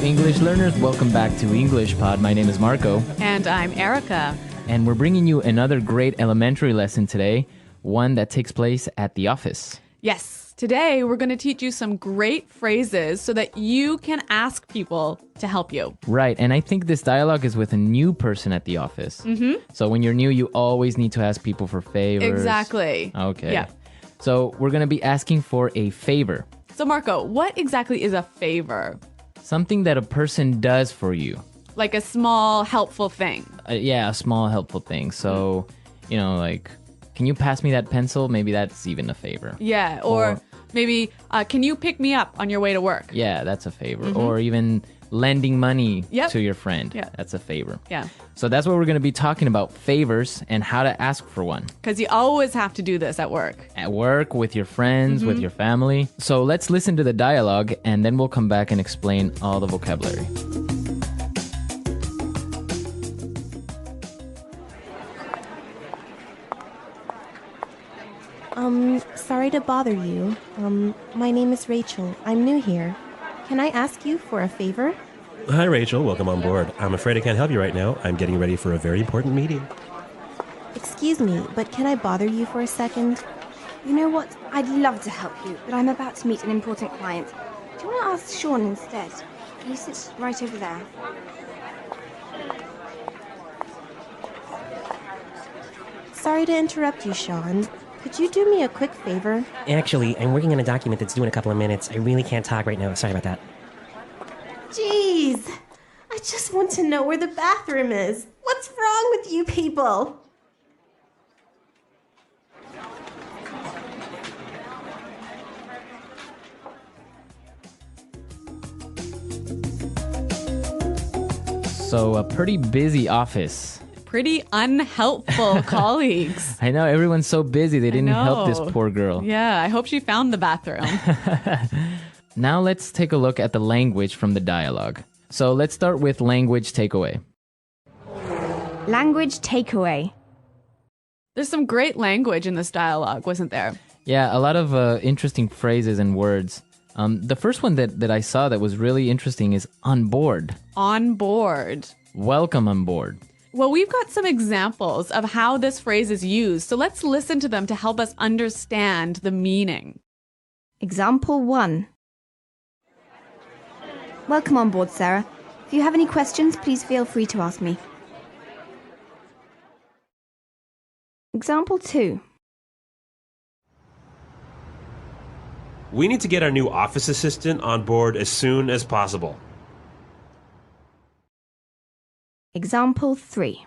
English learners. Welcome back to English Pod. My name is Marco. And I'm Erica. And we're bringing you another great elementary lesson today, one that takes place at the office. Yes, today we're going to teach you some great phrases so that you can ask people to help you. Right, and I think this dialogue is with a new person at the office. So when you're new, you always need to ask people for favors. Exactly. Okay. Yeah. So we're going to be asking for a favor. So Marco, what exactly is a favor? Something that a person does for you. Like a small helpful thing. Yeah, a small helpful thing. So, like, can you pass me that pencil? Maybe that's even a favor. Yeah, or maybe, can you pick me up on your way to work? Yeah, that's a favor. Or even lending money Yep. to your friend. Yeah. That's a favor. Yeah, So that's what we're going to be talking about, favors and how to ask for one. because you always have to do this at work. At work, with your friends, with your family. So let's listen to the dialogue and then we'll come back and explain all the vocabulary. Sorry to bother you. My name is Rachel. I'm new here. Can I ask you for a favor? Hi, Rachel. Welcome on board. I'm afraid I can't help you right now. I'm getting ready for a very important meeting. Excuse me, but can I bother you for a second? You know what? I'd love to help you, but I'm about to meet an important client. Do you want to ask Sean instead? He sits right over there. Sorry to interrupt you, Sean. Could you do me a quick favor? Actually, I'm working on a document that's due in a couple of minutes. I really can't talk right now. Sorry about that. Jeez! I just want to know where the bathroom is. What's wrong with you people? So a pretty busy office. Pretty unhelpful colleagues. I know, everyone's so busy they didn't help this know. poor girl. Yeah, I hope she found the bathroom. Now let's take a look at the language from the dialogue. So let's start with language takeaway. Language takeaway. There's some great language in this dialogue, wasn't there? Yeah, a lot of interesting phrases and words. The first one that I saw that was really interesting is on board. On board. Welcome on board. Well, we've got some examples of how this phrase is used, so let's listen to them to help us understand the meaning. Example 1. Welcome on board, Sarah. If you have any questions, please feel free to ask me. Example 2. We need to get our new office assistant on board as soon as possible. Example 3.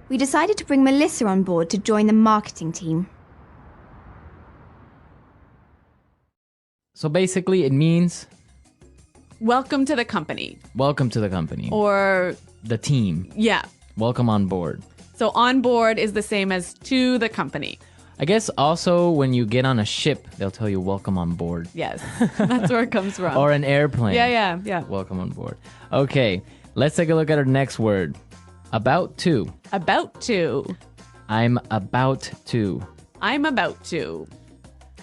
We decided to bring Melissa on board to join the marketing team. So basically it means Welcome to the company. welcome to the company. Or, The team. yeah. Welcome on board. So on board is the same as to the company. I guess also when you get on a ship, they'll tell you welcome on board. Yes, that's where it comes from. Or an airplane. Yeah. Welcome on board. Okay, let's take a look at our next word. About to. About to. I'm about to. I'm about to.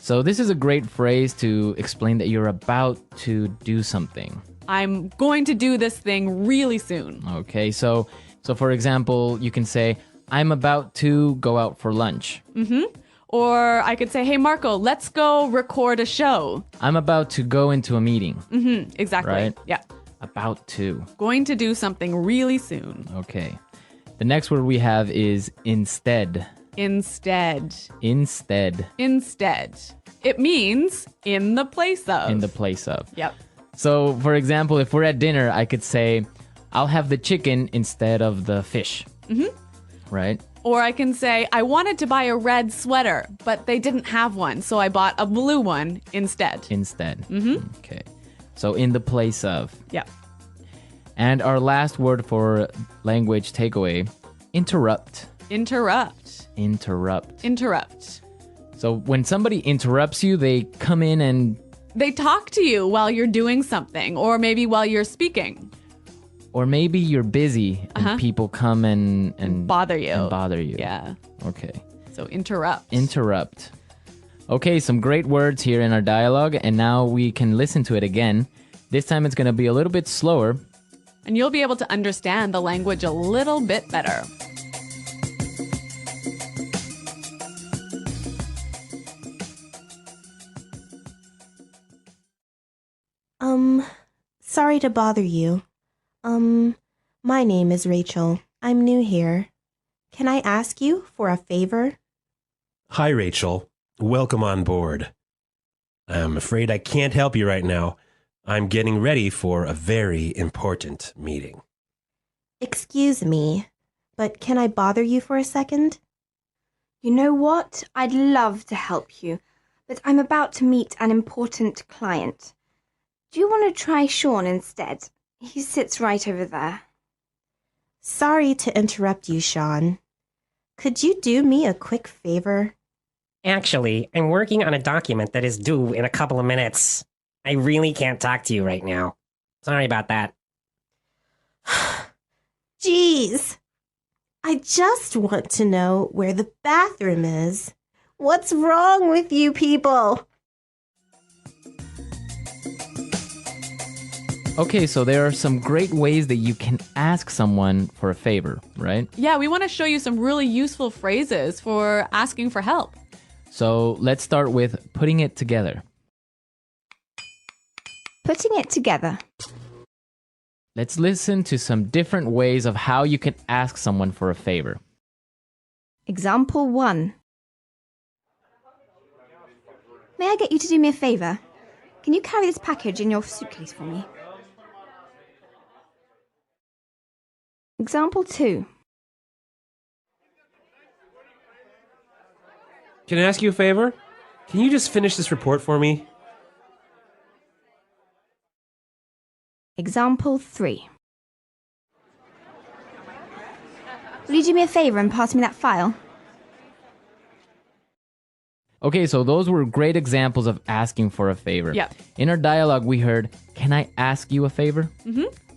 So this is a great phrase to explain that you're about to do something. I'm going to do this thing really soon. Okay, so for example, you can say, I'm about to go out for lunch. Or I could say, hey, Marco, let's go record a show. I'm about to go into a meeting. Exactly. Right. Yeah. About to. Going to do something really soon. Okay. The next word we have is instead. Instead. Instead. Instead. It means in the place of. In the place of. Yep. So, for example, if we're at dinner, I could say, I'll have the chicken instead of the fish. Right? Or I can say, I wanted to buy a red sweater, but they didn't have one, so I bought a blue one instead. Instead. Okay. So, in the place of. Yep. And our last word for language takeaway, interrupt. Interrupt. Interrupt. Interrupt. So when somebody interrupts you, they come in and... They talk to you while you're doing something, or maybe while you're speaking. Or maybe you're busy and people come and Bother you. And bother you. Yeah. Okay. So interrupt. Interrupt. Okay, some great words here in our dialogue, and now we can listen to it again. This time it's going to be a little bit slower. And you'll be able to understand the language a little bit better. Sorry to bother you. My name is Rachel. I'm new here. Can I ask you for a favor? Hi, Rachel. Welcome on board. I'm afraid I can't help you right now. I'm getting ready for a very important meeting. Excuse me, but can I bother you for a second? You know what? I'd love to help you, but I'm about to meet an important client. Do you want to try Sean instead? He sits right over there. Sorry to interrupt you, Sean. Could you do me a quick favor? Actually, I'm working on a document that is due in a couple of minutes. I really can't talk to you right now. Sorry about that. Jeez. I just want to know where the bathroom is. What's wrong with you people? Okay, so there are some great ways that you can ask someone for a favor, right? Yeah, we want to show you some really useful phrases for asking for help. So let's start with putting it together. Putting it together. Let's listen to some different ways of how you can ask someone for a favor. Example 1. May I get you to do me a favor? Can you carry this package in your suitcase for me? Example 2. Can I ask you a favor? Can you just finish this report for me? Example 3. Will you do me a favor and pass me that file? Okay, so those were great examples of asking for a favor. Yeah. In our dialogue, we heard, "Can I ask you a favor?"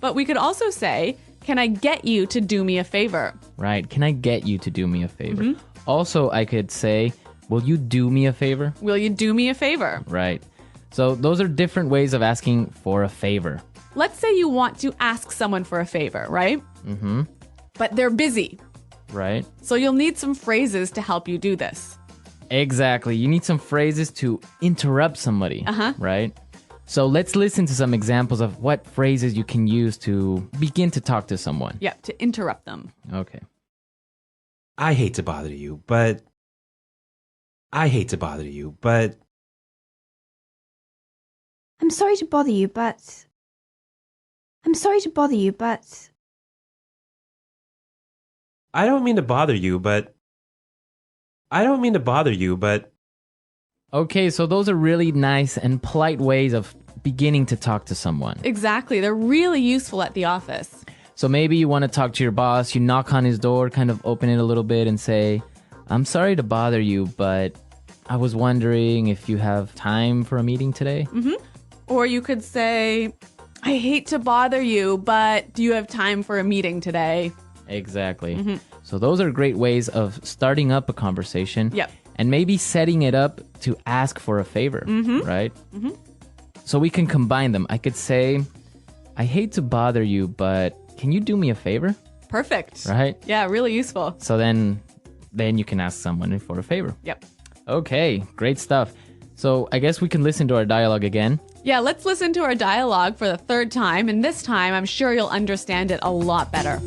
But we could also say, can I get you to do me a favor? Right. Can I get you to do me a favor? Also, I could say, "Will you do me a favor?" Will you do me a favor? Right. So those are different ways of asking for a favor. Let's say you want to ask someone for a favor, right? Mm-hmm. But they're busy. Right. So you'll need some phrases to help you do this. Exactly. You need some phrases to interrupt somebody. Right? So let's listen to some examples of what phrases you can use to begin to talk to someone. Yeah, to interrupt them. Okay. I hate to bother you, but... I'm sorry to bother you, but... I don't mean to bother you, but... Okay, so those are really nice and polite ways of beginning to talk to someone. Exactly. They're really useful at the office. So maybe you want to talk to your boss, you knock on his door, kind of open it a little bit and say, "I'm sorry to bother you, but I was wondering if you have time for a meeting today?" Or you could say, "I hate to bother you, but do you have time for a meeting today?" Exactly. So those are great ways of starting up a conversation. Yep. And maybe setting it up to ask for a favor, right? So we can combine them. I could say, "I hate to bother you, but can you do me a favor?" Perfect. Right? Yeah, really useful. So then you can ask someone for a favor. Yep. Okay, great stuff. So I guess we can listen to our dialogue again. Yeah, let's listen to our dialogue for the third time. And this time, I'm sure you'll understand it a lot better.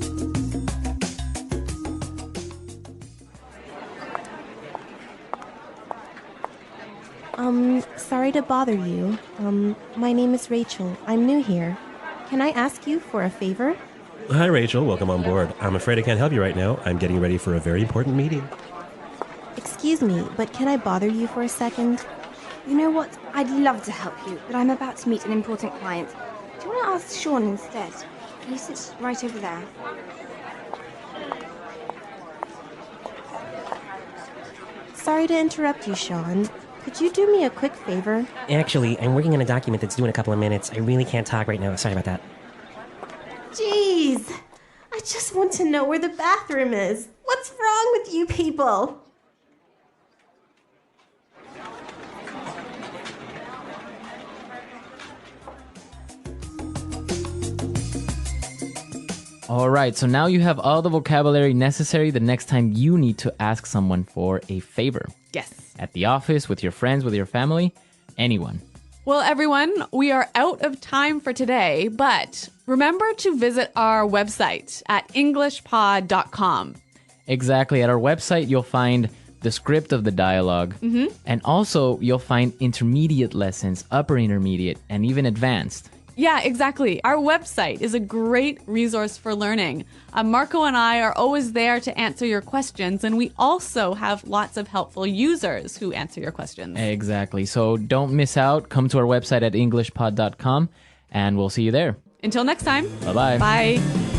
Sorry to bother you. My name is Rachel. I'm new here. Can I ask you for a favor? Hi, Rachel. Welcome on board. I'm afraid I can't help you right now. I'm getting ready for a very important meeting. Excuse me, but can I bother you for a second? You know what? I'd love to help you, but I'm about to meet an important client. Do you want to ask Sean instead? He sits right over there. Sorry to interrupt you, Sean. Could you do me a quick favor? Actually, I'm working on a document that's due in a couple of minutes. I really can't talk right now. Sorry about that. Jeez. I just want to know where the bathroom is. What's wrong with you people? All right, so now you have all the vocabulary necessary the next time you need to ask someone for a favor. Yes. At the office, with your friends, with your family, anyone. Well, everyone, we are out of time for today, but remember to visit our website at englishpod.com. Exactly. At our website, you'll find the script of the dialogue. And also, you'll find intermediate lessons, upper intermediate, and even advanced. Yeah, exactly. Our website is a great resource for learning. Marco and I are always there to answer your questions, and we also have lots of helpful users who answer your questions. Exactly. So don't miss out. Come to our website at englishpod.com, and we'll see you there. Until next time. Bye-bye. Bye.